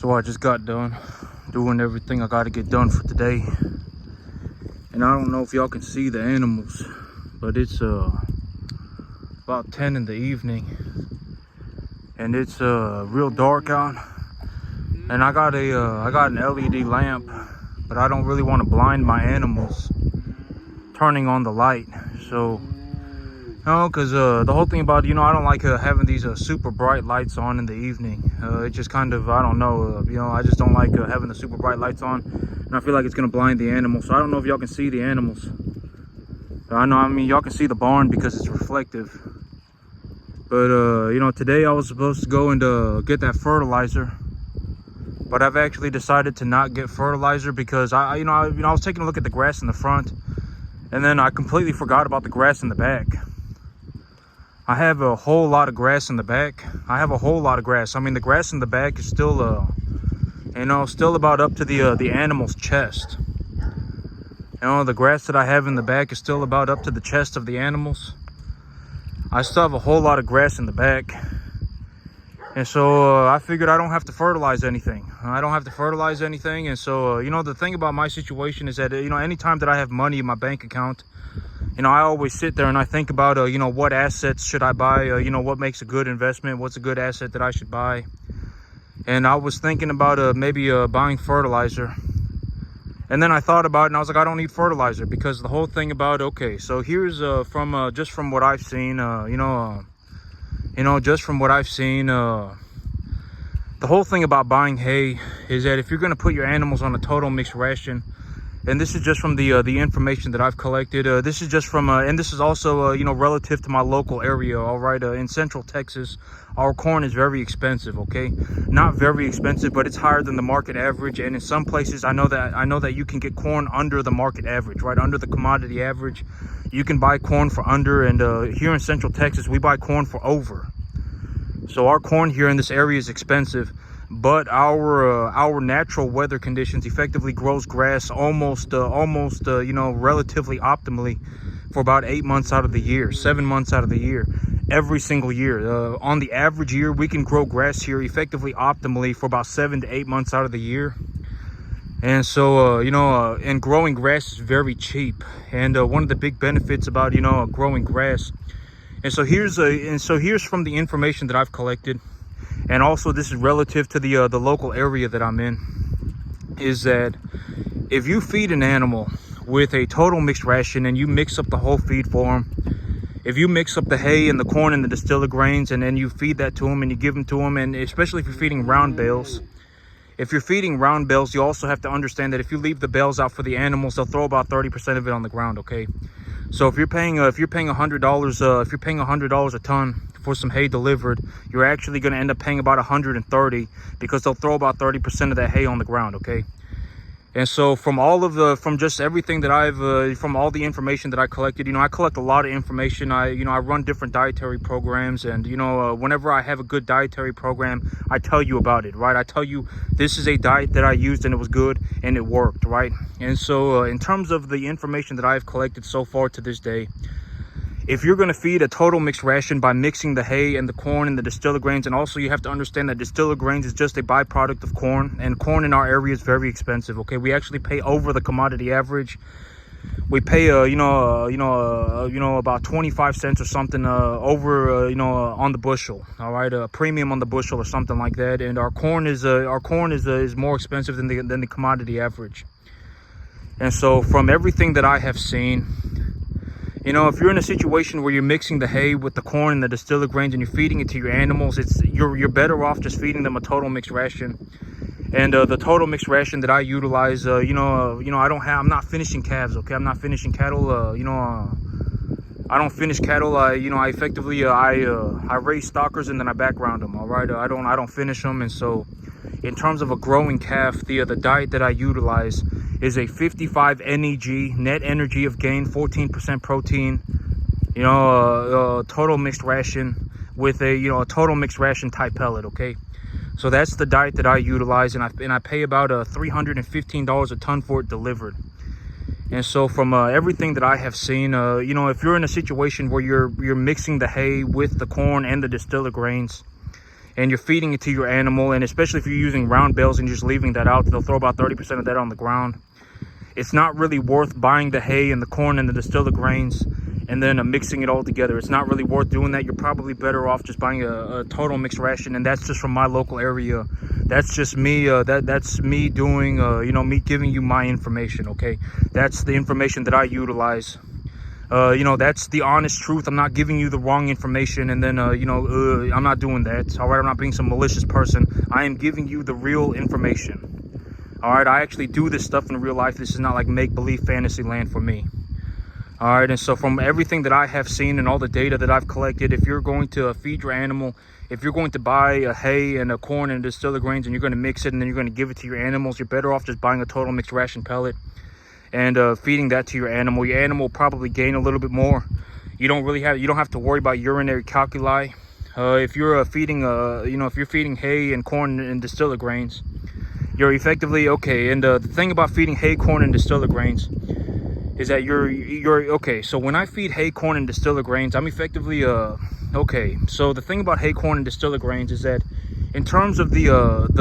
So I just got done doing everything I got to get done for today. And I don't know if y'all can see the animals, but it's about 10 in the evening. And it's real dark out. And I got an LED lamp, but I don't really want to blind my animals turning on the light. So, because the whole thing about, I don't like having these super bright lights on in the evening. It just kind of, I don't know, I just don't like having the super bright lights on. And I feel like it's going to blind the animals. So I don't know if y'all can see the animals. I mean, y'all can see the barn because it's reflective. But, today I was supposed to go and get that fertilizer. But I've actually decided to not get fertilizer because I was taking a look at the grass in the front. And then I completely forgot about the grass in the back. I have a whole lot of grass in the back. I have a whole lot of grass. I mean, the grass in the back is still, still about up to the animal's chest. The grass that I have in the back is still about up to the chest of the animals. I still have a whole lot of grass in the back. And so I figured I don't have to fertilize anything. I don't have to fertilize anything. And so, the thing about my situation is that, anytime that I have money in my bank account, I always sit there and I think about, what assets should I buy? What makes a good investment? What's a good asset that I should buy? And I was thinking about maybe buying fertilizer. And then I thought about it and I was like, I don't need fertilizer because the whole thing about, okay, so here's just from what I've seen, just from what I've seen, the whole thing about buying hay is that if you're going to put your animals on a total mixed ration, and this is just from the information that I've collected, this is just from, and this is also, relative to my local area, all right? In Central Texas, our corn is very expensive, okay? Not very expensive, but it's higher than the market average. And in some places, I know that you can get corn under the market average, right? Under the commodity average. You can buy corn for under, and here in Central Texas, we buy corn for over. So our corn here in this area is expensive, but our natural weather conditions effectively grows grass almost relatively optimally for about 8 months out of the year, 7 months out of the year, every single year. On the average year, we can grow grass here effectively optimally for about 7 to 8 months out of the year. And so, and growing grass is very cheap. And one of the big benefits about, growing grass. And so here's from the information that I've collected. And also this is relative to the local area that I'm in, is that if you feed an animal with a total mixed ration and you mix up the whole feed for them, if you mix up the hay and the corn and the distiller grains and then you feed that to them and you give them to them, and especially if you're feeding round bales, if you're feeding round bales, you also have to understand that if you leave the bales out for the animals, they'll throw about 30% of it on the ground, okay? So if you're paying $100 a ton for some hay delivered, you're actually going to end up paying about $130 because they'll throw about 30% of that hay on the ground, okay? And so from all the information that I collected, I collect a lot of information. I run different dietary programs, and whenever I have a good dietary program, I tell you about it, right? I tell you this is a diet that I used and it was good and it worked, right? And so in terms of the information that I've collected so far to this day, if you're going to feed a total mixed ration by mixing the hay and the corn and the distiller grains, and also you have to understand that distiller grains is just a byproduct of corn, and corn in our area is very expensive, okay? We actually pay over the commodity average. We pay about 25 cents or something over on the bushel, all right? A premium on the bushel or something like that. And our corn is more expensive than the commodity average. And so from everything that I have seen, if you're in a situation where you're mixing the hay with the corn and the distiller grains and you're feeding it to your animals, you're better off just feeding them a total mixed ration. And the total mixed ration that I utilize, I'm not finishing calves, okay? I'm not finishing cattle. I don't finish cattle. I effectively I raise stockers and then I background them. All right, I don't finish them. And so, in terms of a growing calf, the diet that I utilize is a 55 NEG, net energy of gain, 14% protein. Total mixed ration with a total mixed ration type pellet. Okay, so that's the diet that I utilize, and I pay about $315 a ton for it delivered. And so from everything that I have seen, if you're in a situation where you're mixing the hay with the corn and the distiller grains, and you're feeding it to your animal, and especially if you're using round bales and just leaving that out, they'll throw about 30% of that on the ground. It's not really worth buying the hay and the corn and the distilled grains and then mixing it all together. It's not really worth doing that. You're probably better off just buying a total mixed ration, and that's just from my local area. That's just me. That's me doing, me giving you my information. Okay, that's the information that I utilize. That's the honest truth. I'm not giving you the wrong information, and then I'm not doing that. All right, I'm not being some malicious person. I am giving you the real information. All right, I actually do this stuff in real life. This is not like make-believe fantasy land for me. All right, and so from everything that I have seen and all the data that I've collected, if you're going to feed your animal, if you're going to buy a hay and a corn and distilled grains and you're going to mix it and then you're going to give it to your animals, you're better off just buying a total mixed ration pellet and feeding that to your animal. Your animal will probably gain a little bit more. You don't have to worry about urinary calculi. If you're feeding hay and corn and distilled grains, you're effectively okay. And the thing about feeding hay, corn, and distilled grains is that you're okay. So when I feed hay, corn, and distilled grains, I'm effectively okay. So the thing about hay, corn, and distilled grains is that in terms of the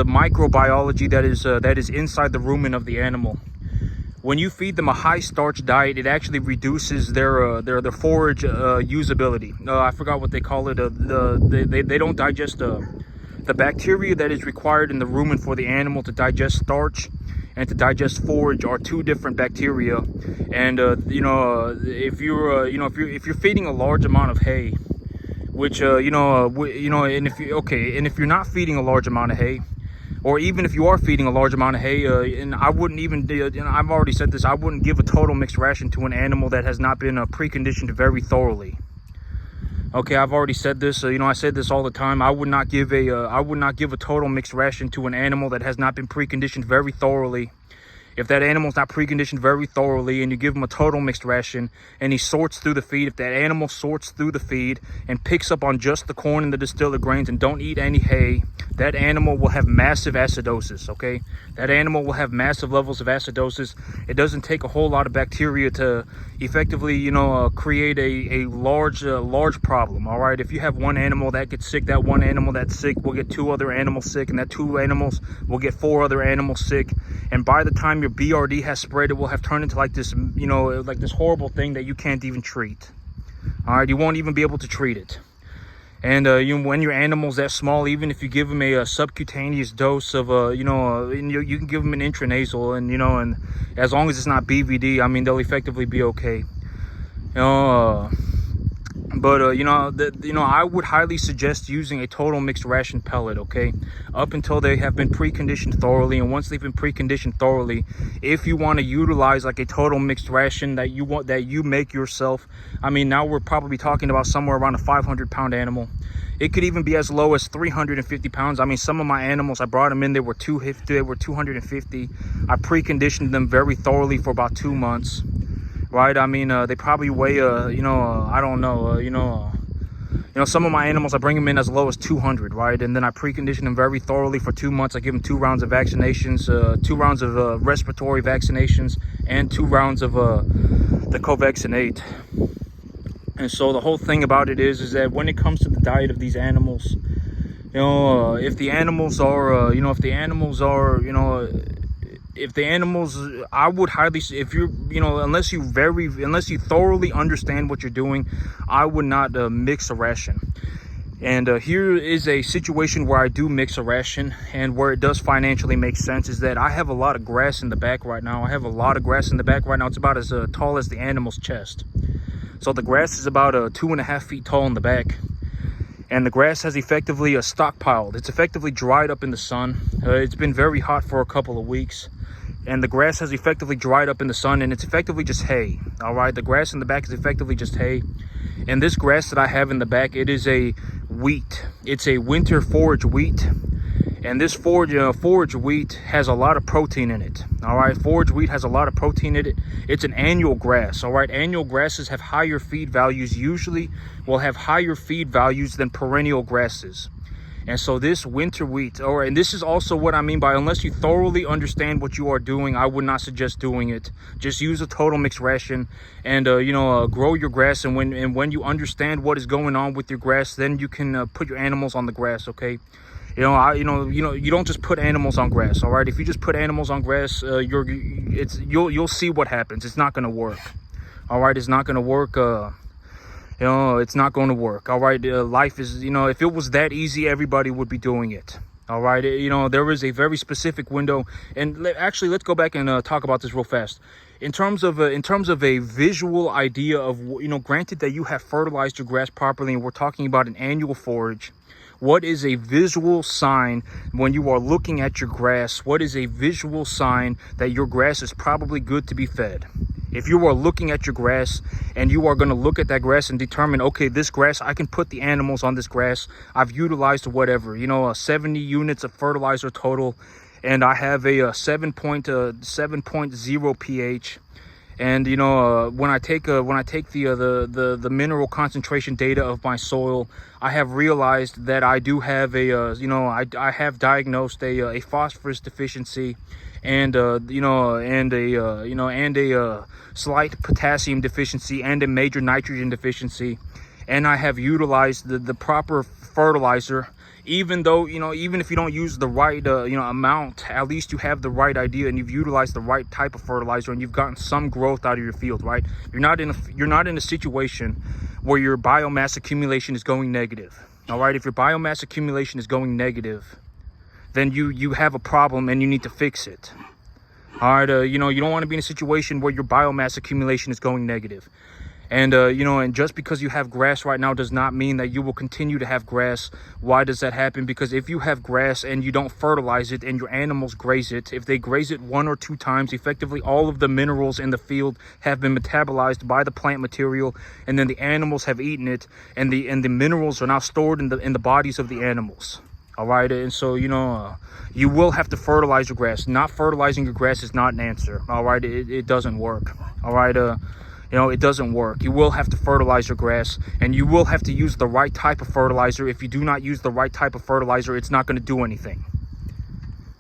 microbiology that is inside the rumen of the animal, when you feed them a high starch diet, it actually reduces their forage usability. I forgot what they call it. They don't digest the bacteria that is required in the rumen for the animal to digest starch and to digest forage are two different bacteria. And if you're feeding a large amount of hay, which and if you're not feeding a large amount of hay, or even if you are feeding a large amount of hay, and I wouldn't even, I've already said this, I wouldn't give a total mixed ration to an animal that has not been preconditioned very thoroughly. Okay, I've already said this. I said this all the time. I would not give a total mixed ration to an animal that has not been preconditioned very thoroughly. If that animal's not preconditioned very thoroughly and you give him a total mixed ration and he sorts through the feed, if that animal sorts through the feed and picks up on just the corn and the distilled grains and don't eat any hay, that animal will have massive acidosis, okay? That animal will have massive levels of acidosis. It doesn't take a whole lot of bacteria to effectively, create a large problem, all right? If you have one animal that gets sick, that one animal that's sick will get two other animals sick, and that two animals will get four other animals sick. And by the time your BRD has spread, it will have turned into like this, like this horrible thing that you can't even treat. All right, you won't even be able to treat it. And when your animal's that small, even if you give them a subcutaneous dose of you can give them an intranasal, and as long as it's not BVD, I mean, they'll effectively be okay. I would highly suggest using a total mixed ration pellet, okay, up until they have been preconditioned thoroughly. And once they've been preconditioned thoroughly, if you want to utilize like a total mixed ration that you make yourself, I mean, now we're probably talking about somewhere around a 500-pound animal. It could even be as low as 350 pounds. I mean, some of my animals, I brought them in, they were 250. I preconditioned them very thoroughly for about 2 months. Right, I mean, they probably weigh, I don't know, some of my animals, I bring them in as low as 200, right? And then I precondition them very thoroughly for 2 months. I give them 2 rounds of vaccinations, 2 rounds of respiratory vaccinations, and 2 rounds of the Covaccinate. And so the whole thing about it is that when it comes to the diet of these animals, if the animals I would highly, if you're, unless you thoroughly understand what you're doing, I would not mix a ration. And here is a situation where I do mix a ration, and where it does financially make sense is that I have a lot of grass in the back right now. It's about as tall as the animal's chest. So the grass is about 2.5 feet tall in the back. And the grass has effectively stockpiled. It's effectively dried up in the sun. It's been very hot for a couple of weeks. And the grass has effectively dried up in the sun, and it's effectively just hay. All right, the grass in the back is effectively just hay. And this grass that I have in the back, it is a wheat. It's a winter forage wheat. And this forage wheat has a lot of protein in it. All right, forage wheat has a lot of protein in it. It's an annual grass. All right, annual grasses have higher feed values. Usually will have higher feed values than perennial grasses. And so this winter wheat, and this is also what I mean by, unless you thoroughly understand what you are doing, I would not suggest doing it. Just use a total mixed ration and grow your grass. And when you understand what is going on with your grass, then you can put your animals on the grass. Okay. You don't just put animals on grass. All right. If you just put animals on grass, you'll see what happens. It's not going to work. All right. It's not going to work. It's not going to work. All right. Life is, if it was that easy, everybody would be doing it. All right. There is a very specific window. And actually, let's go back and talk about this real fast. In terms of a visual idea of, granted that you have fertilized your grass properly, and we're talking about an annual forage. What is a visual sign when you are looking at your grass? What is a visual sign that your grass is probably good to be fed? If you are looking at your grass and you are going to look at that grass and determine, okay, this grass, I can put the animals on this grass. I've utilized whatever, 70 units of fertilizer total, and I have a 7.0 pH. And when I take the mineral concentration data of my soil, I have realized that I do have I have diagnosed a phosphorus deficiency, and a slight potassium deficiency and a major nitrogen deficiency. And I have utilized the proper fertilizer. Even though, even if you don't use the right, amount, at least you have the right idea and you've utilized the right type of fertilizer and you've gotten some growth out of your field, right? You're not in a situation where your biomass accumulation is going negative. All right. If your biomass accumulation is going negative, then you have a problem and you need to fix it. All right. You don't want to be in a situation where your biomass accumulation is going negative. And, and just because you have grass right now does not mean that you will continue to have grass. Why does that happen? Because if you have grass and you don't fertilize it and your animals graze it, if they graze it 1 or 2 times, effectively all of the minerals in the field have been metabolized by the plant material, and then the animals have eaten it, and the minerals are now stored in the bodies of the animals. All right. And so, you will have to fertilize your grass. Not fertilizing your grass is not an answer. All right. It doesn't work. All right. It doesn't work. You will have to fertilize your grass, and you will have to use the right type of fertilizer. If you do not use the right type of fertilizer, it's not going to do anything.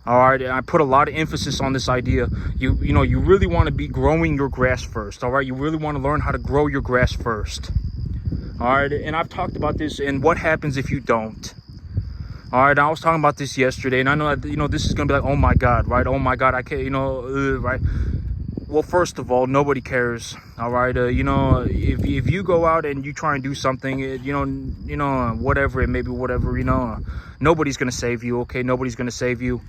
All right. And I put a lot of emphasis on this idea. You really want to be growing your grass first. All right. You really want to learn how to grow your grass first. All right. And I've talked about this and what happens if you don't. All right. I was talking about this yesterday, and I know that, this is going to be like, oh my God, right? Oh my God. I can't, right? Well, first of all, nobody cares. All right. If you go out and you try and do something, whatever it may be, nobody's going to save you. Okay. Nobody's going to save you.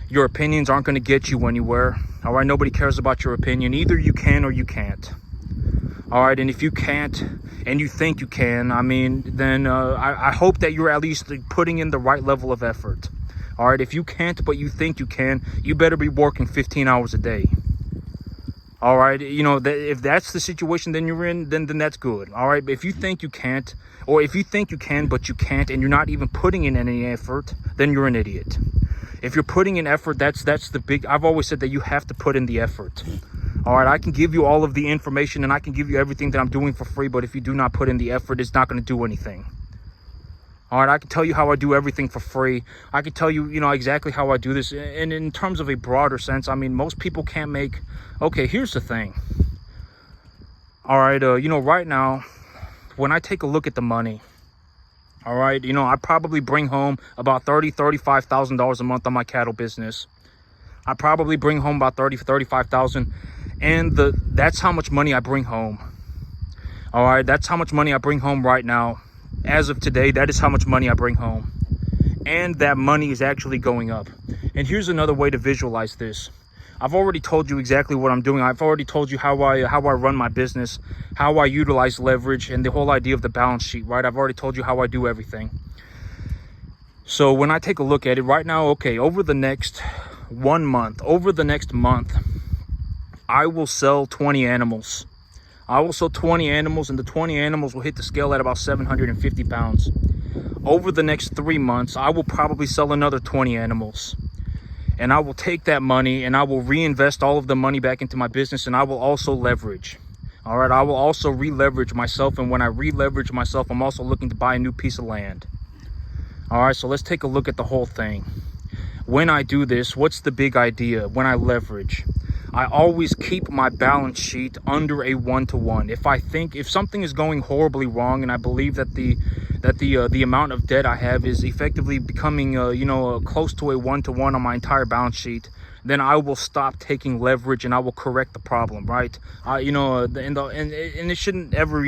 Your opinions aren't going to get you anywhere. All right. Nobody cares about your opinion. Either you can or you can't. All right. And if you can't and you think you can, then I hope that you're at least putting in the right level of effort. All right. If you can't, but you think you can, you better be working 15 hours a day. All right. If that's the situation then you're in, then that's good. All right. But if you think you can't, or if you think you can, but you can't, and you're not even putting in any effort, then you're an idiot. If you're putting in effort, that's the big, I've always said that you have to put in the effort. All right. I can give you all of the information and I can give you everything that I'm doing for free. But if you do not put in the effort, it's not going to do anything. All right, I can tell you how I do everything for free. I can tell you, exactly how I do this. And in terms of a broader sense, most people can't make... Okay, here's the thing. All right, right now, when I take a look at the money, all right, I probably bring home about $35,000 a month on my cattle business. I probably bring home about $35,000, and that's how much money I bring home. All right, that's how much money I bring home right now. As of today, that is how much money I bring home. And that money is actually going up. And here's another way to visualize this. I've already told you exactly what I'm doing. I've already told you how I run my business, how I utilize leverage, and the whole idea of the balance sheet, right? I've already told you how I do everything. So when I take a look at it right now, okay, over the next month, I will sell 20 animals. I will sell 20 animals, and the 20 animals will hit the scale at about 750 pounds. Over the next 3 months, I will probably sell another 20 animals. And I will take that money and I will reinvest all of the money back into my business, and I will also leverage. All right, I will also re-leverage myself. And when I re-leverage myself, I'm also looking to buy a new piece of land. All right, so let's take a look at the whole thing. When I do this, what's the big idea? When I leverage, I always keep my balance sheet under a 1-to-1. If something is going horribly wrong, and I believe that the amount of debt I have is effectively becoming close to a 1-to-1 on my entire balance sheet, then I will stop taking leverage and I will correct the problem, right? And it shouldn't ever,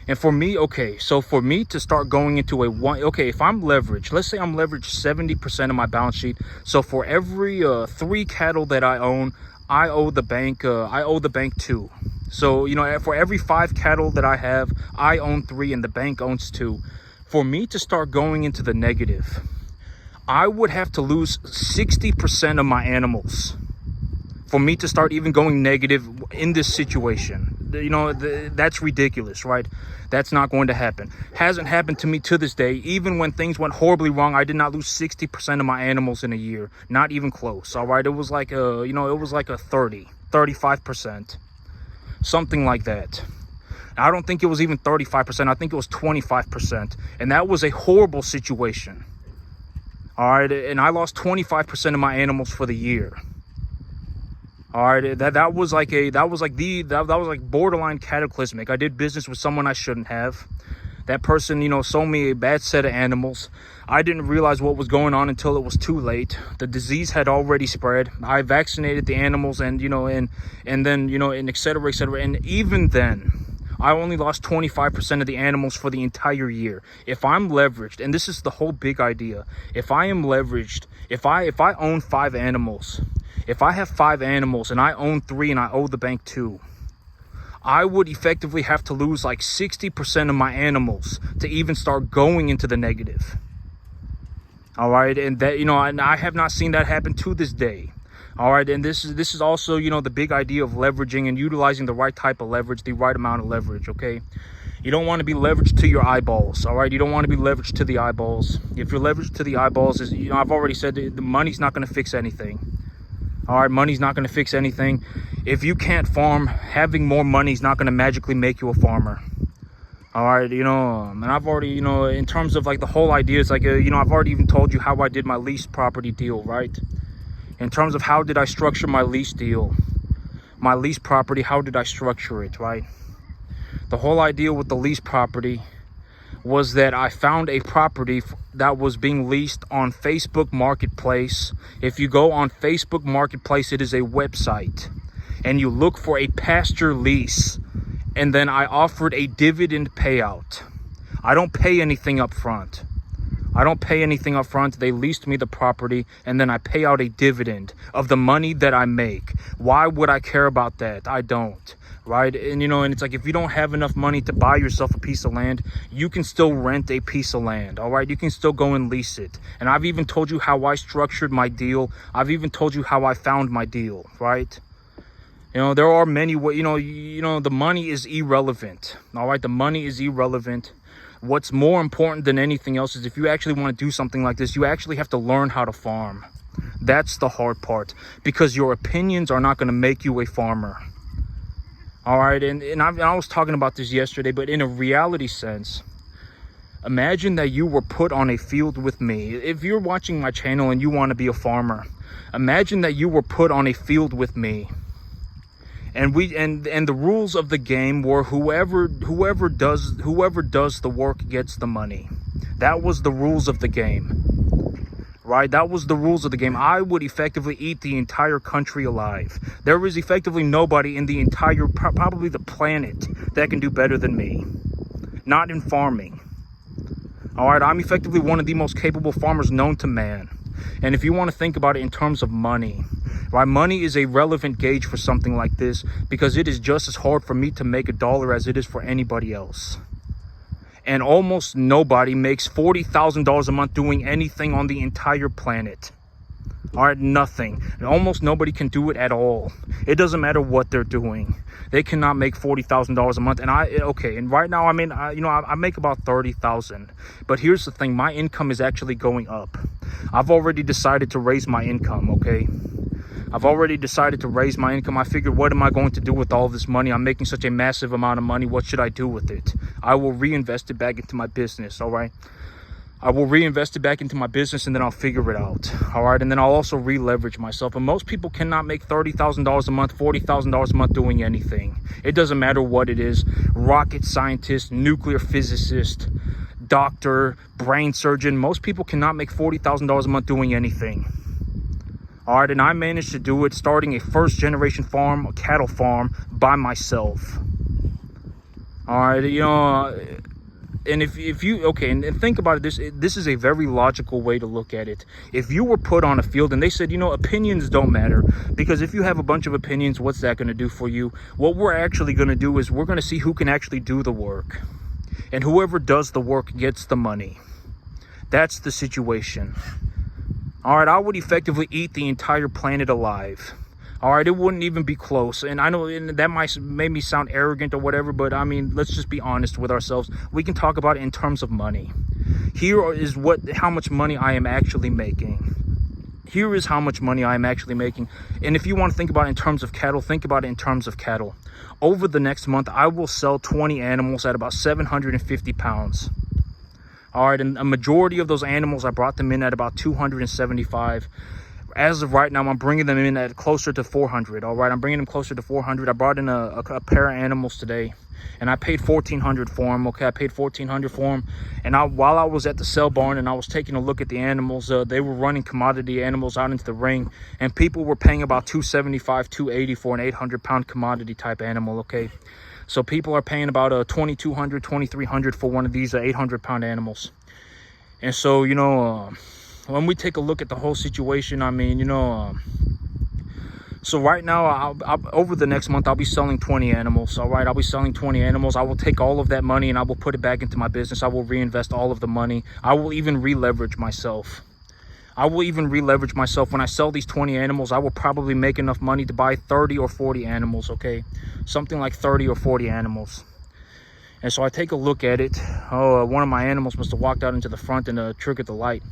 and for me, okay, so for me to start going into if I'm leveraged, let's say I'm leveraged 70% of my balance sheet. So for every 3 cattle that I own, I owe the bank 2. So, for every 5 cattle that I have, I own 3 and the bank owns 2. For me to start going into the negative, I would have to lose 60% of my animals for me to start even going negative in this situation. That's ridiculous, right? That's not going to happen. Hasn't happened to me to this day. Even when things went horribly wrong, I did not lose 60% of my animals in a year. Not even close, all right? It was like a 35%, something like that. I don't think it was even 35%. I think it was 25. And that was a horrible situation. All right, and I lost 25% of my animals for the year. All right, that was like borderline cataclysmic. I did business with someone I shouldn't have. That person, sold me a bad set of animals. I didn't realize what was going on until it was too late. The disease had already spread. I vaccinated the animals, and et cetera, et cetera. And even then, I only lost 25% of the animals for the entire year. If I'm leveraged, and this is the whole big idea, if I am leveraged, if I own 5 animals, if I have 5 animals and I own 3 and I owe the bank 2, I would effectively have to lose like 60% of my animals to even start going into the negative. All right, and that, and I have not seen that happen to this day. All right, and this is also, the big idea of leveraging and utilizing the right type of leverage, the right amount of leverage, okay? You don't want to be leveraged to your eyeballs, all right? You don't want to be leveraged to the eyeballs. If you're leveraged to the eyeballs, I've already said the money's not going to fix anything. All right, money's not going to fix anything. If you can't farm, having more money is not going to magically make you a farmer. All right, and I've already, in terms of like the whole idea, it's like, I've already even told you how I did my lease property deal, right? In terms of how did I structure my lease deal, my lease property, how did I structure it, right? The whole idea with the lease property was that I found a property that was being leased on Facebook Marketplace. If you go on Facebook Marketplace, it is a website, and you look for a pasture lease, and then I offered a dividend payout. I don't pay anything up front. They leased me the property, and then I pay out a dividend of the money that I make. Why would I care about that? I don't, right? And and it's like, if you don't have enough money to buy yourself a piece of land, you can still rent a piece of land, all right? You can still go and lease it. And I've even told you how I structured my deal. I've even told you how I found my deal, right? There are many ways, the money is irrelevant, all right? The money is irrelevant. What's more important than anything else is, if you actually want to do something like this, you actually have to learn how to farm. That's the hard part, because your opinions are not going to make you a farmer. All right, and I was talking about this yesterday, but in a reality sense, imagine that you were put on a field with me. If you're watching my channel and you want to be a farmer, imagine that you were put on a field with me. And the rules of the game were whoever does the work gets the money. That was the rules of the game, right? That was the rules of the game. I would effectively eat the entire country alive. There is effectively nobody in the entire, probably the planet, that can do better than me. Not in farming. All right, I'm effectively one of the most capable farmers known to man. And if you want to think about it in terms of money, right, money is a relevant gauge for something like this, because it is just as hard for me to make $1 as it is for anybody else. And almost nobody makes $40,000 a month doing anything on the entire planet. All right, nothing. And almost nobody can do it at all. It doesn't matter what they're doing. They cannot make $40,000 a month. And and right now, I make about $30,000. But here's the thing, my income is actually going up. I've already decided to raise my income, okay? I've already decided to raise my income. I figured, what am I going to do with all this money? I'm making such a massive amount of money. What should I do with it? I will reinvest it back into my business, all right? I will reinvest it back into my business, and then I'll figure it out. All right. And then I'll also re-leverage myself. And most people cannot make $30,000 a month, $40,000 a month doing anything. It doesn't matter what it is. Rocket scientist, nuclear physicist, doctor, brain surgeon. Most people cannot make $40,000 a month doing anything. All right. And I managed to do it starting a first generation farm, a cattle farm by myself. All right. You know, and if you, okay, and think about it, this is a very logical way to look at it. If you were put on a field and they said, you know, opinions don't matter, because if you have a bunch of opinions, what's that going to do for you? What we're actually going to do is we're going to see who can actually do the work. And whoever does the work gets the money. That's the situation. All right, I would effectively eat the entire planet alive. All right, it wouldn't even be close. And I know that might make me sound arrogant or whatever, but I mean, let's just be honest with ourselves. We can talk about it in terms of money. Here is how much money I am actually making. Here is how much money I am actually making. And if you want to think about it in terms of cattle, think about it in terms of cattle. Over the next month, I will sell 20 animals at about 750 pounds. All right, and a majority of those animals, I brought them in at about 275. As of right now, I'm bringing them in at closer to 400. All right, I'm bringing them closer to 400. I brought in a pair of animals today, and I paid $1,400 for them. Okay, I paid $1,400 for them. And while I was at the sale barn and I was taking a look at the animals, they were running commodity animals out into the ring, and people were paying about $275, $280 for an 800-pound commodity type animal. Okay, so people are paying about $2,200, $2,300 for one of these 800-pound animals. And so, you know, when we take a look at the whole situation, I mean, you know, so right now, over the next month, I'll be selling 20 animals. All right, I'll be selling 20 animals. I will take all of that money and I will put it back into my business. I will reinvest all of the money. I will even re-leverage myself. When I sell these 20 animals, I will probably make enough money to buy 30 or 40 animals, okay? Something like 30 or 40 animals. And so I take a look at it. Oh, one of my animals must have walked out into the front and triggered the light.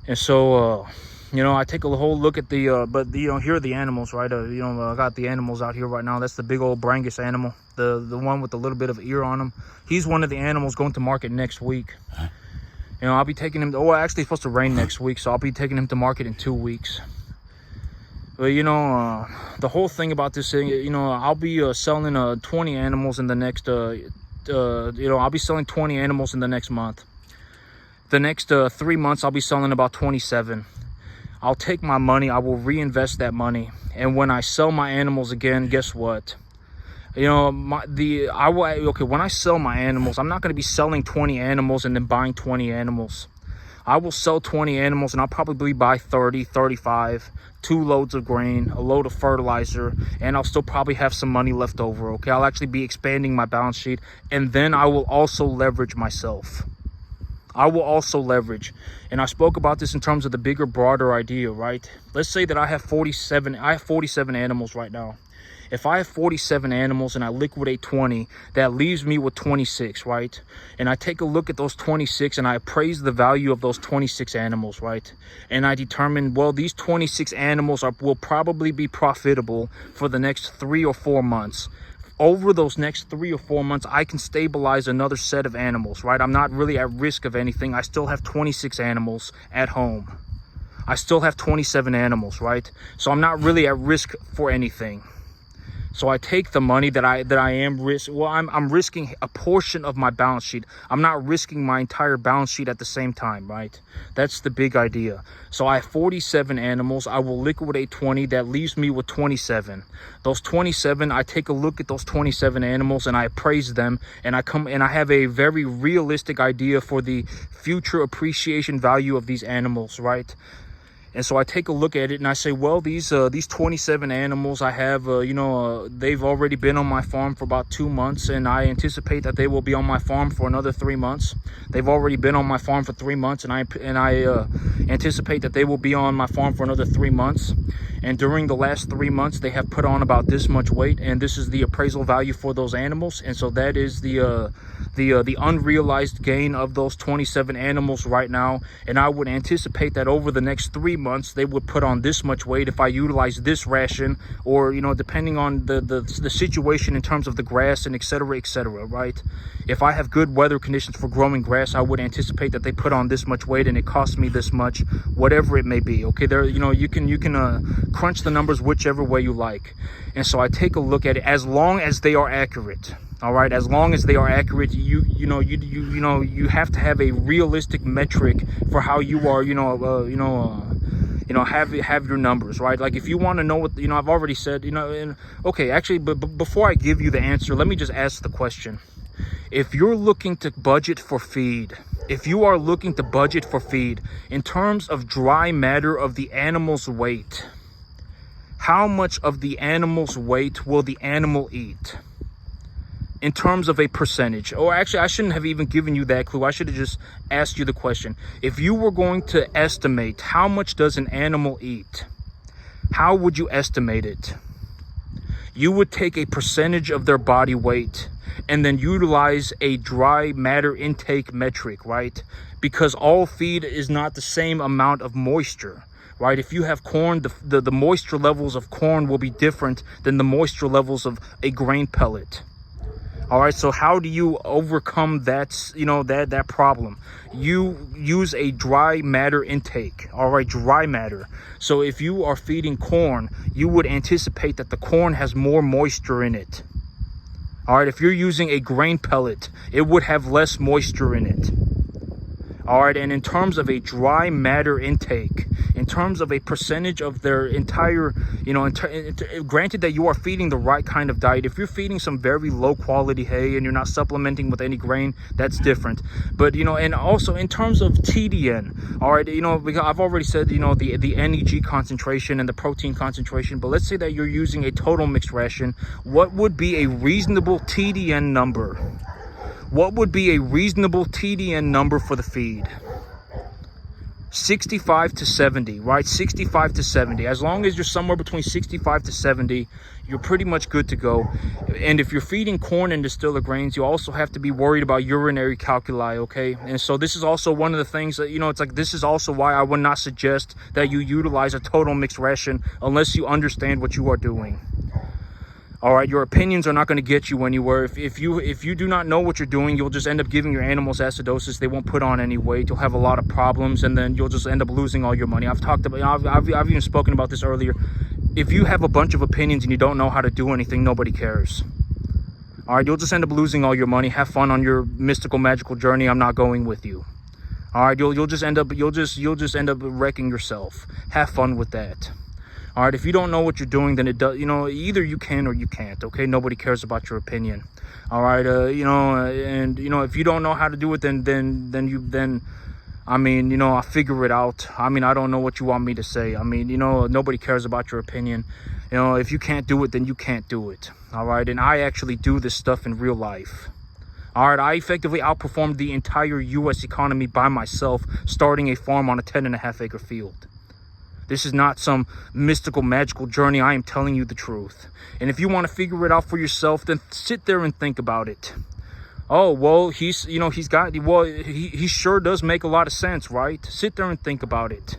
And so, you know, I take a whole look at the, but you know, here are the animals, right? You know, I got the animals out here right now. That's the big old Brangus animal, the one with a little bit of ear on him. He's one of the animals going to market next week. You know, I'll be taking him, actually it's supposed to rain next week, so I'll be taking him to market in 2 weeks. But, you know, the whole thing about this thing, you know, I'll be selling 20 animals in the next, you know, I'll be selling 20 animals in the next month. The next 3 months, I'll be selling about 27. I'll take my money, I will reinvest that money. And when I sell my animals again, guess what? You know, when I sell my animals, I'm not going to be selling 20 animals and then buying 20 animals. I will sell 20 animals and I'll probably buy 30, 35, 2 loads of grain, a load of fertilizer, and I'll still probably have some money left over, okay? I'll actually be expanding my balance sheet, and then I will also leverage myself. I will also leverage. And I spoke about this in terms of the bigger, broader idea, right? Let's say that I have 47 animals right now. If I have 47 animals and I liquidate 20, that leaves me with 26, right? And I take a look at those 26 and I appraise the value of those 26 animals, right? And I determine, well, these 26 animals will probably be profitable for the next 3 or 4 months. Over those next 3 or 4 months, I can stabilize another set of animals, right? I'm not really at risk of anything. I still have 26 animals at home. I still have 27 animals, right? So I'm not really at risk for anything. So I take the money that I am I'm risking a portion of my balance sheet. I'm not risking my entire balance sheet at the same time, right? That's the big idea. So I have 47 animals. I will liquidate 20. That leaves me with 27. Those 27, I take a look at those 27 animals and I appraise them, and I have a very realistic idea for the future appreciation value of these animals, right? And so I take a look at it and I say, well, these 27 animals I have, you know, they've already been on my farm for about 2 months, and I anticipate that they will be on my farm for another 3 months. They've already been on my farm for 3 months, and I anticipate that they will be on my farm for another 3 months. And during the last 3 months, they have put on about this much weight, and this is the appraisal value for those animals. And so that is the unrealized gain of those 27 animals right now. And I would anticipate that over the next 3 months, they would put on this much weight if I utilize this ration, or, you know, depending on the situation in terms of the grass and et cetera, right? If I have good weather conditions for growing grass, I would anticipate that they put on this much weight and it costs me this much, whatever it may be. Okay, there, you know, you can crunch the numbers whichever way you like. And so I take a look at it, as long as they are accurate. All right, as long as they are accurate, you have to have a realistic metric for how you are, have your numbers, right? Like, if you want to know what, you know, I've already said, you know, and okay, actually, but before I give you the answer, let me just ask the question. If you're looking to budget for feed, if you are looking to budget for feed in terms of dry matter of the animal's weight, how much of the animal's weight will the animal eat? In terms of a percentage. Or actually, I shouldn't have even given you that clue. I should have just asked you the question. If you were going to estimate how much does an animal eat, how would you estimate it? You would take a percentage of their body weight and then utilize a dry matter intake metric, right? Because all feed is not the same amount of moisture, right? If you have corn, the moisture levels of corn will be different than the moisture levels of a grain pellet. All right, so how do you overcome that, you know, that problem? You use a dry matter intake. All right, dry matter. So if you are feeding corn, you would anticipate that the corn has more moisture in it. All right, if you're using a grain pellet, it would have less moisture in it. All right, and in terms of a dry matter intake, in terms of a percentage of their entire, you know, granted that you are feeding the right kind of diet. If you're feeding some very low quality hay and you're not supplementing with any grain, that's different. But, you know, and also in terms of TDN, all right, you know, because I've already said, you know, the NEG concentration and the protein concentration, but let's say that you're using a total mixed ration. What would be a reasonable TDN number? What would be a reasonable TDN number for the feed? 65 to 70, right? 65 to 70. As long as you're somewhere between 65 to 70, you're pretty much good to go. And if you're feeding corn and distiller grains, you also have to be worried about urinary calculi, okay? And so this is also one of the things that, you know, it's like, this is also why I would not suggest that you utilize a total mixed ration unless you understand what you are doing. All right, your opinions are not going to get you anywhere. If you do not know what you're doing, you'll just end up giving your animals acidosis. They won't put on any weight. You'll have a lot of problems, and then you'll just end up losing all your money. I've talked about, I've even spoken about this earlier. If you have a bunch of opinions and you don't know how to do anything, nobody cares. All right, you'll just end up losing all your money. Have fun on your mystical, magical journey. I'm not going with you. All right, you'll just end up wrecking yourself. Have fun with that. All right, if you don't know what you're doing, then it does, you know, either you can or you can't, okay? Nobody cares about your opinion. All right, you know, and, you know, if you don't know how to do it, then I mean, you know, I'll figure it out. I mean, I don't know what you want me to say. I mean, you know, nobody cares about your opinion. You know, if you can't do it, then you can't do it. All right, and I actually do this stuff in real life. All right, I effectively outperformed the entire U.S. economy by myself, starting a farm on a 10.5-acre field. This is not some mystical, magical journey. I am telling you the truth. And if you want to figure it out for yourself, then sit there and think about it. Oh, well, he sure does make a lot of sense, right? Sit there and think about it.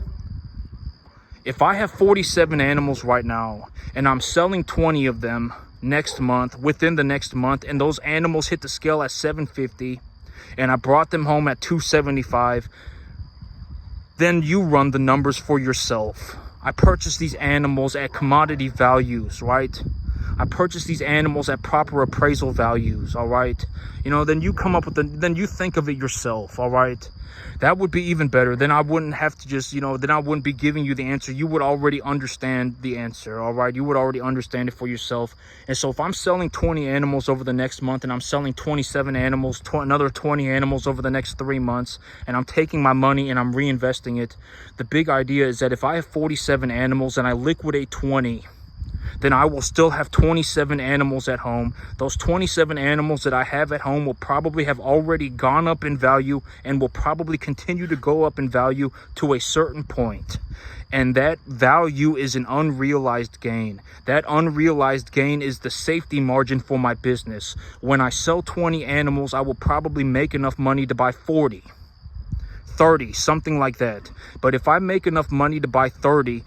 If I have 47 animals right now, and I'm selling 20 of them next month, within the next month, and those animals hit the scale at 750, and I brought them home at 275, then you run the numbers for yourself. I purchased these animals at commodity values, right? I purchased these animals at proper appraisal values, all right? You know, then you come up with then you think of it yourself, all right? That would be even better. Then I wouldn't have to just, you know, then I wouldn't be giving you the answer. You would already understand the answer, all right? You would already understand it for yourself. And so if I'm selling 20 animals over the next month, and I'm selling 27 animals, another 20 animals over the next 3 months, and I'm taking my money and I'm reinvesting it, the big idea is that if I have 47 animals and I liquidate 20, then I will still have 27 animals at home. Those 27 animals that I have at home will probably have already gone up in value and will probably continue to go up in value to a certain point. And that value is an unrealized gain. That unrealized gain is the safety margin for my business. When I sell 20 animals, I will probably make enough money to buy 40. 30, something like that. But if I make enough money to buy 30,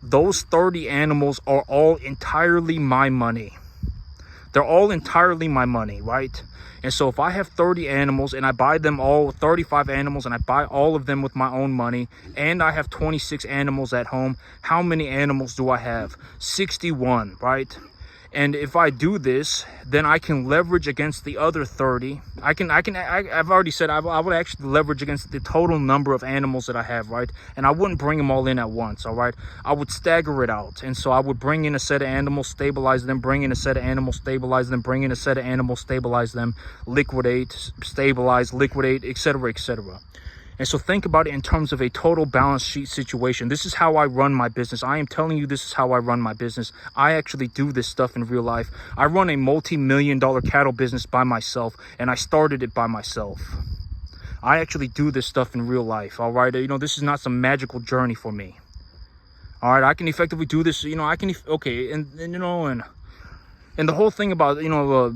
those 30 animals are all entirely my money. They're all entirely my money, right? And so if I have 30 animals and I buy them all, 35 animals, and I buy all of them with my own money, and I have 26 animals at home, how many animals do I have? 61, right? And if I do this, then I can leverage against the other 30. I've already said I would actually leverage against the total number of animals that I have, right? And I wouldn't bring them all in at once, all right? I would stagger it out. And so I would bring in a set of animals, stabilize them, bring in a set of animals, stabilize them, bring in a set of animals, stabilize them, liquidate, stabilize, liquidate, etc., etc. And so think about it in terms of a total balance sheet situation. This is how I run my business. I am telling you, this is how I run my business. I actually do this stuff in real life. I run a multi-million-dollar cattle business by myself, and I started it by myself. I actually do this stuff in real life, all right? You know, this is not some magical journey for me. All right, I can effectively do this, you know, and the whole thing about,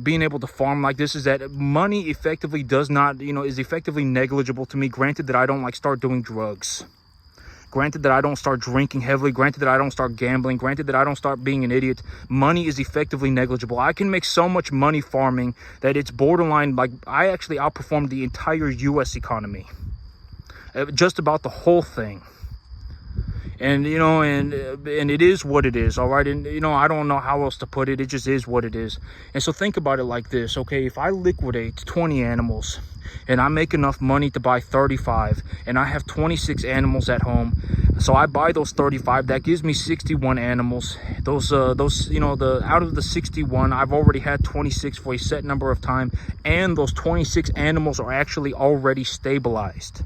being able to farm like this is that money effectively is effectively negligible to me. Granted that I don't start doing drugs. Granted that I don't start drinking heavily. Granted that I don't start gambling. Granted that I don't start being an idiot. Money is effectively negligible. I can make so much money farming that it's borderline, I actually outperform the entire U.S. economy. Just about the whole thing. And and it is what it is, all right? And I don't know how else to put it. It just is what it is. And so think about it like this, okay? If I liquidate 20 animals and I make enough money to buy 35, and I have 26 animals at home, so I buy those 35, that gives me 61 animals. Those out of the 61, I've already had 26 for a set number of time, and those 26 animals are actually already stabilized.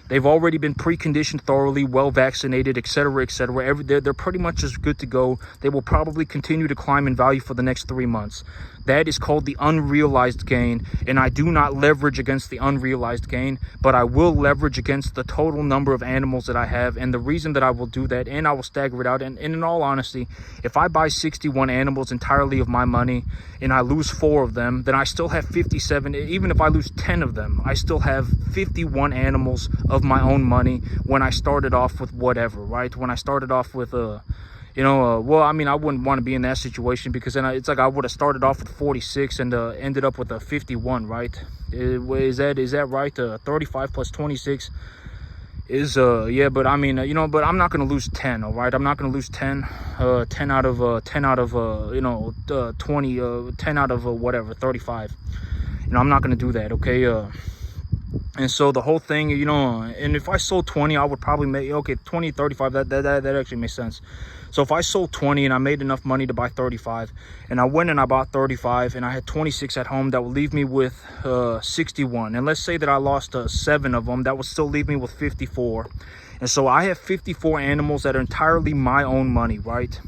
They've already been preconditioned thoroughly, well vaccinated, etc., etc. They're pretty much as good to go. They will probably continue to climb in value for the next 3 months. That is called the unrealized gain, and I do not leverage against the unrealized gain, but I will leverage against the total number of animals that I have. And the reason that I will do that, and I will stagger it out, and in all honesty, if I buy 61 animals entirely of my money and I lose 4 of them, then I still have 57. Even if I lose 10 of them, I still have 51 animals of my own money when I started off with whatever, right? When I started off with well, I mean, I wouldn't want to be in that situation, because then it's like I would have started off with 46 and ended up with a 51, right? Is that right? 35 plus 26 is yeah, but I mean, but I'm not going to lose 10, all right? I'm not going to lose 10 out of 20, 10 out of whatever, 35. I'm not going to do that, okay? And so the whole thing, and if I sold 20, I would probably make, 20, 35, that actually makes sense. So if I sold 20 and I made enough money to buy 35, and I went and I bought 35, and I had 26 at home, that would leave me with 61. And let's say that I lost 7 of them, that would still leave me with 54. And so I have 54 animals that are entirely my own money, right?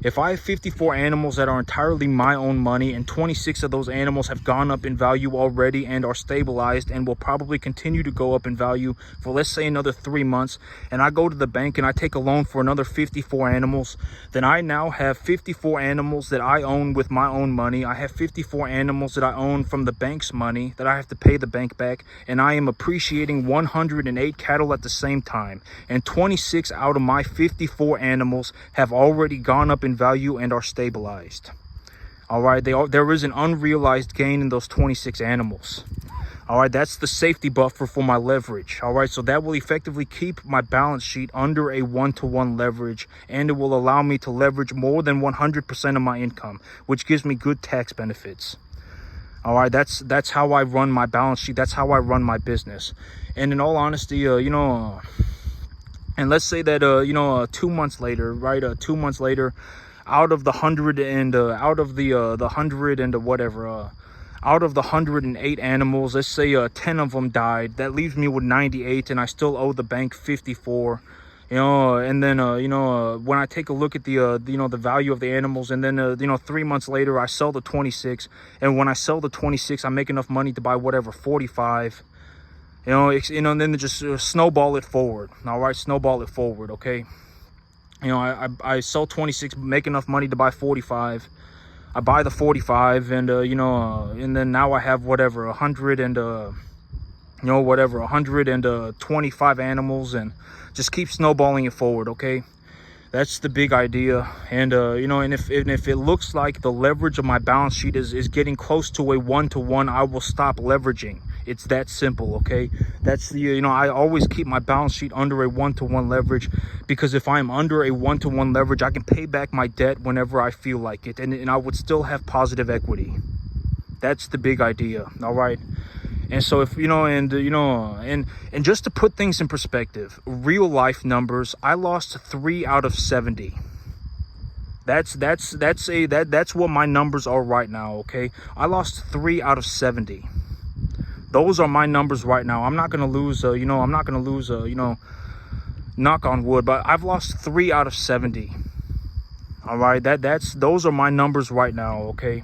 If I have 54 animals that are entirely my own money, and 26 of those animals have gone up in value already and are stabilized and will probably continue to go up in value for, let's say, another 3 months, and I go to the bank and I take a loan for another 54 animals, then I now have 54 animals that I own with my own money. I have 54 animals that I own from the bank's money that I have to pay the bank back, and I am appreciating 108 cattle at the same time. And 26 out of my 54 animals have already gone up in value and are stabilized. All right, there is an unrealized gain in those 26 animals. All right, that's the safety buffer for my leverage. All right, so that will effectively keep my balance sheet under a 1-to-1 leverage, and it will allow me to leverage more than 100% of my income, which gives me good tax benefits. All right, that's how I run my balance sheet. That's how I run my business. And in all honesty, and let's say that 2 months later, right? 2 months later, out of the 100 and out of the 100 and whatever, out of the 108 animals, let's say 10 of them died. That leaves me with 98, and I still owe the bank 54. And then when I take a look at the the value of the animals, and then 3 months later I sell the 26, and when I sell the 26, I make enough money to buy whatever 45. And then just snowball it forward. All right, snowball it forward, okay? I sell 26, make enough money to buy 45. I buy the 45, and and then now I have whatever 100 and you know, whatever, 125 animals, and just keep snowballing it forward, okay? That's the big idea. And you know, and if it looks like the leverage of my balance sheet is getting close to a 1-to-1, I will stop leveraging. It's that simple, okay? That's the, you know, I always keep my balance sheet under a 1-to-1 leverage, because if I'm under a 1-to-1 leverage, I can pay back my debt whenever I feel like it, and I would still have positive equity. That's the big idea, all right? And so if, you know, and you know, and just to put things in perspective, real life numbers, I lost 3 out of 70. That's what my numbers are right now, okay? I lost 3 out of 70. Those are my numbers right now. I'm not going to lose, you know, I'm not going to lose, you know, knock on wood, but I've lost 3 out of 70. All right, those are my numbers right now, okay?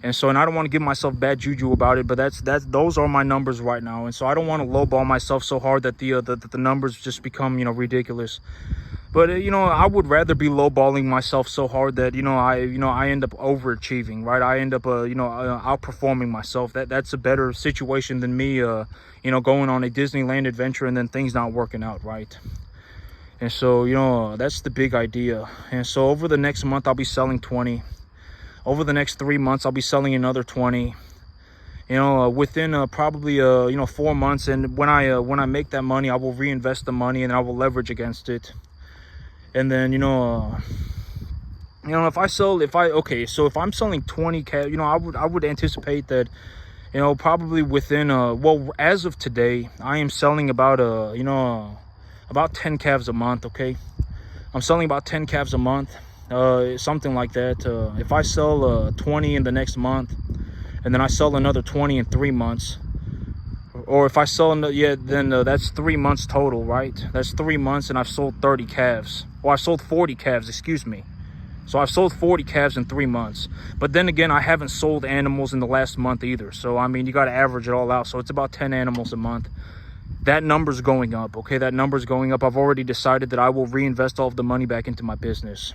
And so, and I don't want to give myself bad juju about it, but those are my numbers right now. And so I don't want to lowball myself so hard that the numbers just become, you know, ridiculous. But you know, I would rather be lowballing myself so hard that, you know, I end up overachieving, right? I end up you know, outperforming myself. That's a better situation than me you know, going on a Disneyland adventure and then things not working out, right? And so, you know, that's the big idea. And so over the next month, I'll be selling 20. Over the next 3 months, I'll be selling another 20. You know, within probably you know, 4 months, and when I make that money, I will reinvest the money and I will leverage against it. And then, you know, if I'm selling 20 calves, you know, I would anticipate that, you know, probably within well, as of today, I am selling about you know, about 10 calves a month, okay? I'm selling about 10 calves a month. Something like that. If I sell 20 in the next month, and then I sell another 20 in 3 months, or if I sell then that's 3 months total, right? That's 3 months, and I've sold 30 calves, or I've sold 40 calves, excuse me. So I've sold 40 calves in 3 months. But then again, I haven't sold animals in the last month either. So I mean, you got to average it all out. So it's about 10 animals a month. That number's going up, okay? That number's going up. I've already decided that I will reinvest all of the money back into my business.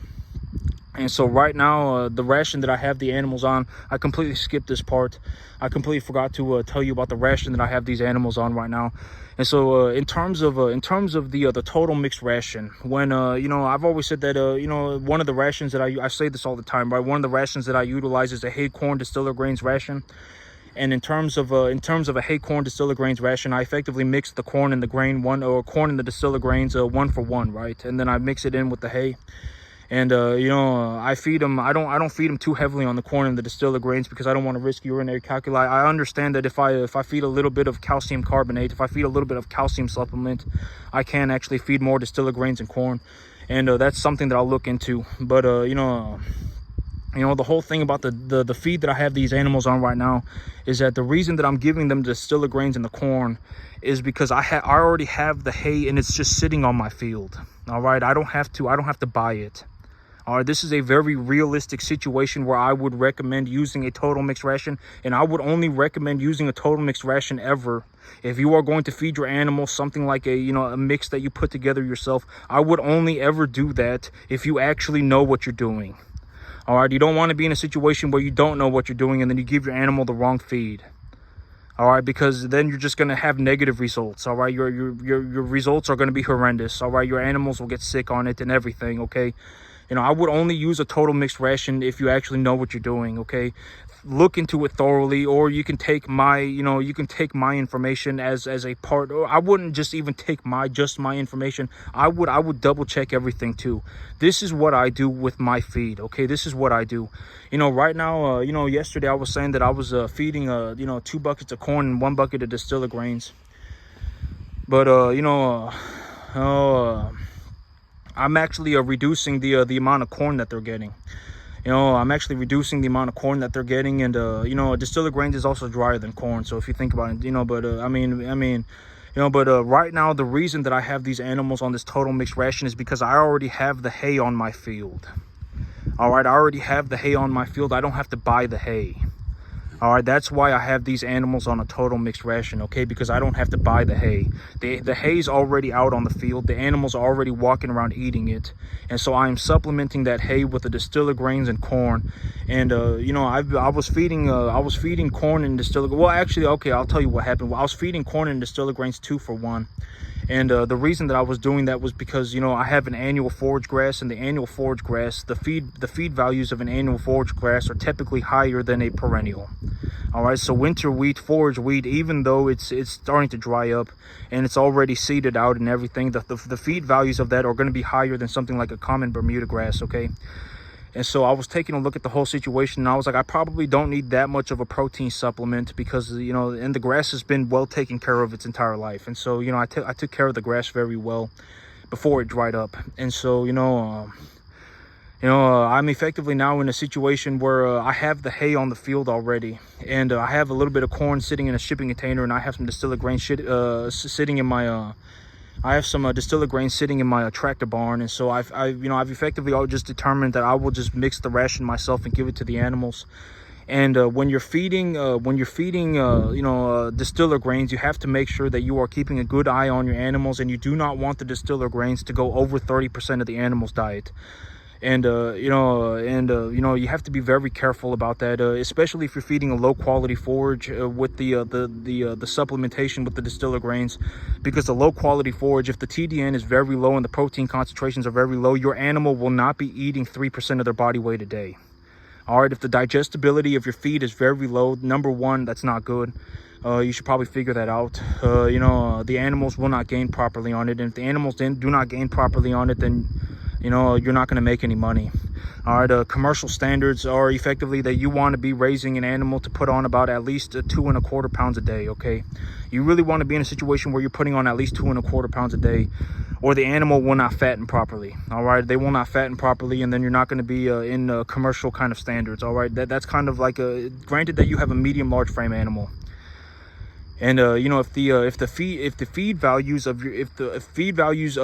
And so right now, the ration that I have the animals on, I completely skipped this part. I completely forgot to tell you about the ration that I have these animals on right now. And so in terms of the total mixed ration, when you know, I've always said that you know, one of the rations that I say this all the time, right? One of the rations that I utilize is a hay corn distiller grains ration. And in terms of a hay corn distiller grains ration, I effectively mix the corn and the grain corn and the distiller grains 1 for 1, right? And then I mix it in with the hay. And you know, I feed them. I don't feed them too heavily on the corn and the distiller grains, because I don't want to risk urinary calculi. I understand that if I feed a little bit of calcium carbonate, if I feed a little bit of calcium supplement, I can actually feed more distiller grains and corn, and that's something that I'll look into. But you know, the whole thing about the feed that I have these animals on right now is that the reason that I'm giving them distiller grains and the corn is because I already have the hay, and it's just sitting on my field. All right, I don't have to buy it. All right, this is a very realistic situation where I would recommend using a total mixed ration, and I would only recommend using a total mixed ration ever if you are going to feed your animals something like a mix that you put together yourself. I would only ever do that if you actually know what you're doing. All right, you don't want to be in a situation where you don't know what you're doing and then you give your animal the wrong feed. All right, because then you're just going to have negative results. All right, your results are going to be horrendous. All right, your animals will get sick on it and everything, okay? You know, I would only use a total mixed ration if you actually know what you're doing, okay? Look into it thoroughly, or you can take my, information as a part. Or I wouldn't just even take my information. I would double check everything too. This is what I do with my feed, okay? This is what I do. You know, right now, yesterday I was saying that I was feeding 2 buckets of corn and 1 bucket of distiller grains. But I'm actually reducing the amount of corn that they're getting. I'm actually reducing the amount of corn that they're getting, and distiller grains is also drier than corn. So if you think about it, but right now the reason that I have these animals on this total mixed ration is because I already have the hay on my field. All right, I already have the hay on my field. I don't have to buy the hay. All right, that's why I have these animals on a total mixed ration, okay? Because I don't have to buy the hay. The hay's already out on the field. The animals are already walking around eating it. And so I'm supplementing that hay with the distiller grains and corn. And you know, I was feeding corn and distiller. Well, actually, okay, I'll tell you what happened. I was feeding corn and distiller grains 2 for 1. And the reason that I was doing that was because, you know, I have an annual forage grass, and the annual forage grass, the feed values of an annual forage grass are typically higher than a perennial. All right, so winter wheat, forage wheat, even though it's starting to dry up and it's already seeded out and everything, the feed values of that are going to be higher than something like a common Bermuda grass, okay? And so I was taking a look at the whole situation, and I was like, I probably don't need that much of a protein supplement because, you know, and the grass has been well taken care of its entire life. And so, you know, I took care of the grass very well before it dried up. And so, I'm effectively now in a situation where I have the hay on the field already, and I have a little bit of corn sitting in a shipping container, and I have some distiller grain sitting in my I have some distiller grain sitting in my tractor barn. And so I've effectively just determined that I will just mix the ration myself and give it to the animals. And when you're feeding distiller grains, you have to make sure that you are keeping a good eye on your animals, and you do not want the distiller grains to go over 30% of the animal's diet. And you have to be very careful about that, especially if you're feeding a low quality forage with the supplementation with the distiller grains, because the low quality forage, if the TDN is very low and the protein concentrations are very low, your animal will not be eating 3% of their body weight a day. All right, if the digestibility of your feed is very low, number one, that's not good. You should probably figure that out. The animals will not gain properly on it, and if the animals do not gain properly on it, then you're not going to make any money. All right, commercial standards are effectively that you want to be raising an animal to put on about at least 2¼ pounds a day, okay? You really want to be in a situation where you're putting on at least 2¼ pounds a day, or the animal will not fatten properly. All right, they will not fatten properly, and then you're not going to be in commercial kind of standards. All right, that's kind of like granted that you have a medium large frame animal. And if the feed values of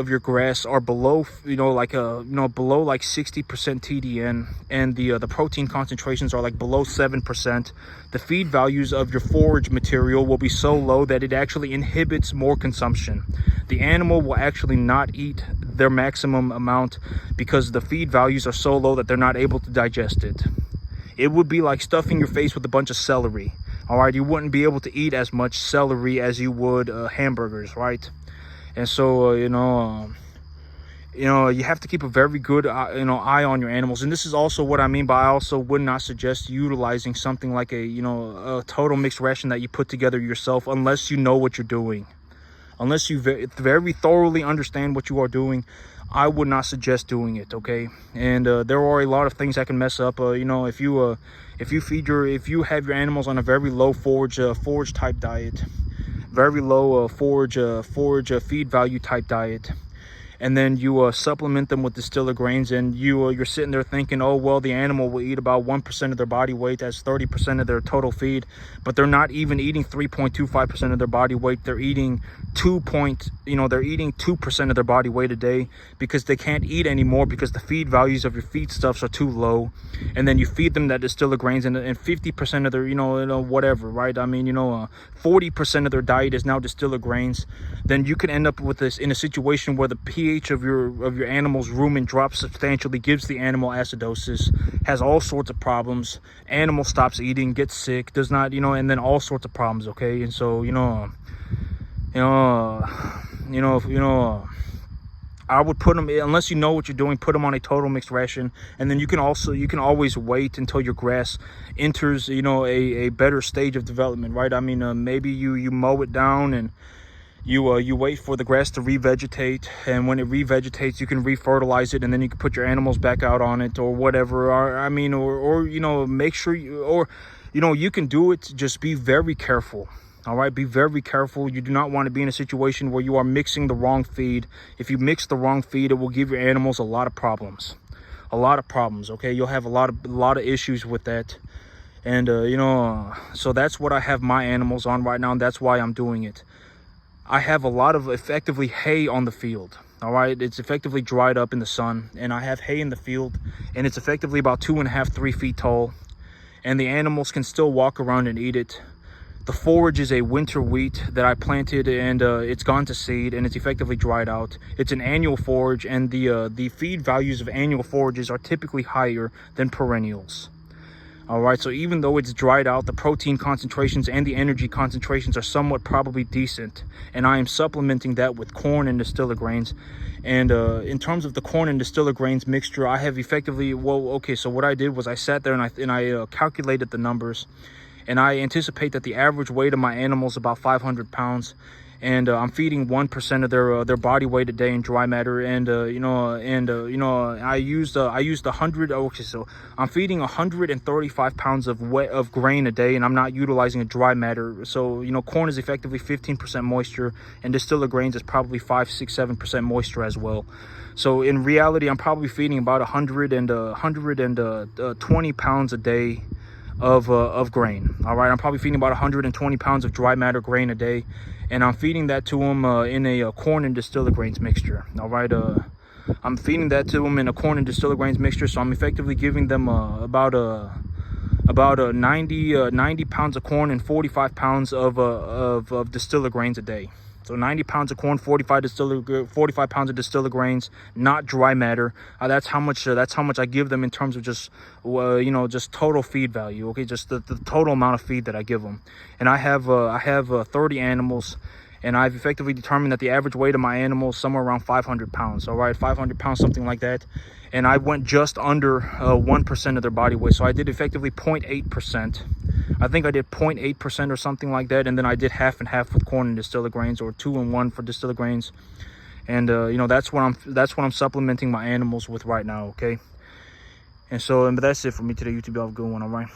your grass are below below like 60% TDN, and the protein concentrations are like below 7%, the feed values of your forage material will be so low that it actually inhibits more consumption. The animal will actually not eat their maximum amount because the feed values are so low that they're not able to digest it. It would be like stuffing your face with a bunch of celery. All right, you wouldn't be able to eat as much celery as you would hamburgers, right? And so you have to keep a very good eye on your animals. And this is also what I mean by I also would not suggest utilizing something like a total mixed ration that you put together yourself, unless you know what you're doing. Unless you very thoroughly understand what you are doing, I would not suggest doing it, okay? And there are a lot of things that can mess up. If you have your animals on a very low forage type diet, very low forage feed value type diet, and then you supplement them with distiller grains, and you're sitting there thinking, oh well, the animal will eat about 1% of their body weight, that's 30% of their total feed, but they're not even eating 3.25% of their body weight. They're eating 2% of their body weight a day, because they can't eat anymore because the feed values of your feedstuffs are too low. And then you feed them that distiller grains, and 50% of their whatever, right? I mean 40% of their diet is now distiller grains. Then you can end up with this in a situation where the pH of your animal's rumen drops substantially, gives the animal acidosis, has all sorts of problems. Animal stops eating, gets sick, does not and then all sorts of problems, okay? And so I would put them, unless you know what you're doing, put them on a total mixed ration. And then you can always wait until your grass enters a better stage of development, right? I mean maybe you mow it down, and you wait for the grass to revegetate, and when it revegetates, you can refertilize it, and then you can put your animals back out on it, or whatever. Or make sure you can do it. Just be very careful. All right, be very careful. You do not want to be in a situation where you are mixing the wrong feed. If you mix the wrong feed, it will give your animals a lot of problems. Okay, you'll have a lot of issues with that. And so that's what I have my animals on right now, and that's why I'm doing it. I have a lot of effectively hay on the field. All right, it's effectively dried up in the sun, and I have hay in the field, and it's effectively about 2.5 to 3 feet tall. and the animals can still walk around and eat it. The forage is a winter wheat that I planted, and it's gone to seed, and it's effectively dried out. It's an annual forage, and the feed values of annual forages are typically higher than perennials. All right, so even though it's dried out, the protein concentrations and the energy concentrations are somewhat probably decent, and I am supplementing that with corn and distiller grains. And in terms of the corn and distiller grains mixture, I have effectively, so what I did was I sat there and I calculated the numbers, and I anticipate that the average weight of my animals is about 500 pounds, and I'm feeding 1% of their body weight a day in dry matter, and I used 100. Okay, so I'm feeding 135 pounds of grain a day, and I'm not utilizing a dry matter. So corn is effectively 15% moisture, and distiller grains is probably 5, 6, 7% moisture as well. So in reality, I'm probably feeding about 120 pounds a day of grain. All right, I'm probably feeding about 120 pounds of dry matter grain a day, and I'm feeding that to them in a corn and distiller grains mixture. All right, I'm feeding that to them in a corn and distiller grains mixture, so I'm effectively giving them about 90 pounds of corn and 45 pounds of distiller grains a day. So 90 pounds of corn, 45 pounds of distiller grains, not dry matter. That's how much I give them in terms of just just total feed value. Okay, just the total amount of feed that I give them. And I have 30 animals, and I've effectively determined that the average weight of my animals is somewhere around 500 pounds. All right, 500 pounds, something like that. And I went just under 1% of their body weight. So I did effectively 0.8%. I think I did 0.8% or something like that, and then I did half and half with corn and distiller grains, or 2 and 1 for distiller grains. And that's what I'm supplementing my animals with right now. Okay, and that's it for me today, YouTube. Y'all have a good one. All right.